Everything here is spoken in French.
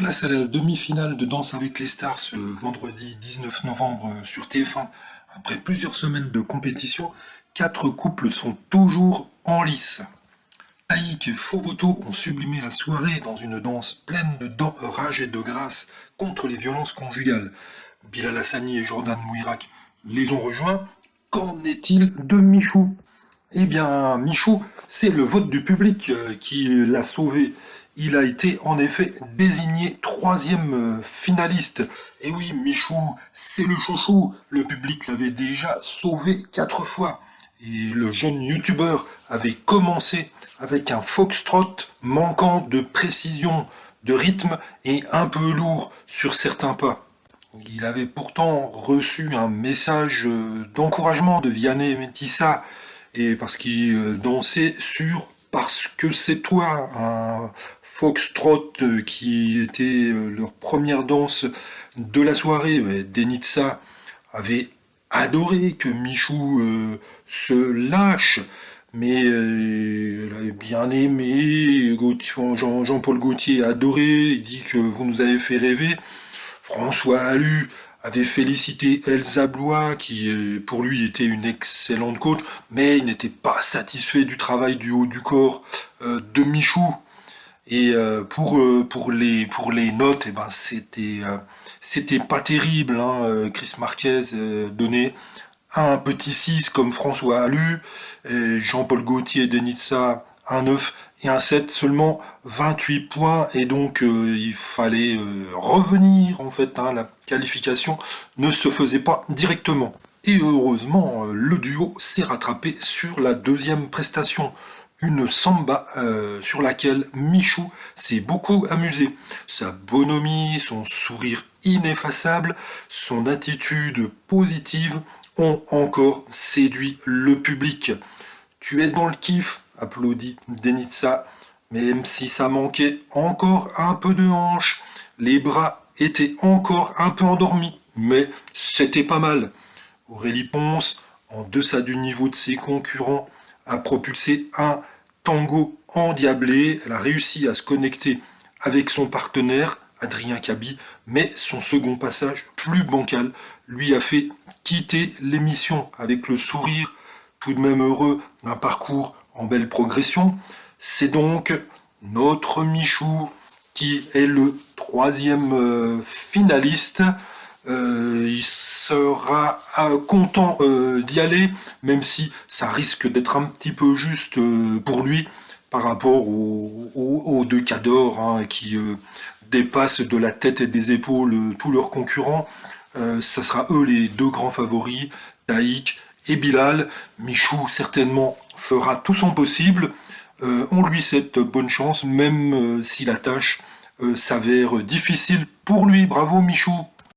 Place à la demi-finale de Danse avec les stars ce vendredi 19 novembre sur TF1. Après plusieurs semaines de compétition, 4 couples sont toujours en lice. Taïk et Fovoto ont sublimé la soirée dans une danse pleine de rage et de grâce contre les violences conjugales. Bilal Hassani et Jordan Mouirak les ont rejoints. Qu'en est-il de Michou? Eh bien, Michou, c'est le vote du public qui l'a sauvé. Il a été en effet désigné troisième finaliste. Et oui, Michou, c'est le chouchou. Le public l'avait déjà sauvé 4 fois. Et le jeune youtubeur avait commencé avec un foxtrot manquant de précision, de rythme et un peu lourd sur certains pas. Il avait pourtant reçu un message d'encouragement de Vianney Métissa, et parce qu'il dansait sur Parce que c'est toi, un foxtrot qui était leur première danse de la soirée. Mais Denitsa avait adoré que Michou se lâche, mais elle avait bien aimé. Jean-Paul Gaultier a adoré, il dit que vous nous avez fait rêver. François Allu avait félicité Elsa Blois, qui pour lui était une excellente coach, mais il n'était pas satisfait du travail du haut du corps de Michou. Et pour les notes, eh ben, c'était pas terrible, hein. Chris Marquez donnait un petit 6 comme François Allu, et Jean-Paul Gaultier et Denitsa un 9 et un 7, seulement 28 points, et donc il fallait revenir en fait, hein. La qualification ne se faisait pas directement. Et heureusement, le duo s'est rattrapé sur la deuxième prestation. Une samba sur laquelle Michou s'est beaucoup amusé. Sa bonhomie, son sourire ineffaçable, son attitude positive ont encore séduit le public. Tu es dans le kiff, applaudit Denitsa, même si ça manquait encore un peu de hanche. Les bras étaient encore un peu endormis, mais c'était pas mal. Aurélie Ponce, en deçà du niveau de ses concurrents, a propulsé un tango endiablé. Elle a réussi à se connecter avec son partenaire, Adrien Cabi, mais son second passage, plus bancal, lui a fait quitter l'émission avec le sourire, tout de même heureux d'un parcours en belle progression. C'est donc notre Michou qui est le troisième finaliste. Il sera content d'y aller, même si ça risque d'être un petit peu juste pour lui par rapport aux deux cadors, hein, qui dépassent de la tête et des épaules tous leurs concurrents. Ça sera eux les deux grands favoris, Taïk et Bilal. Michou certainement fera tout son possible. On lui souhaite bonne chance, même si la tâche s'avère difficile pour lui. Bravo Michou!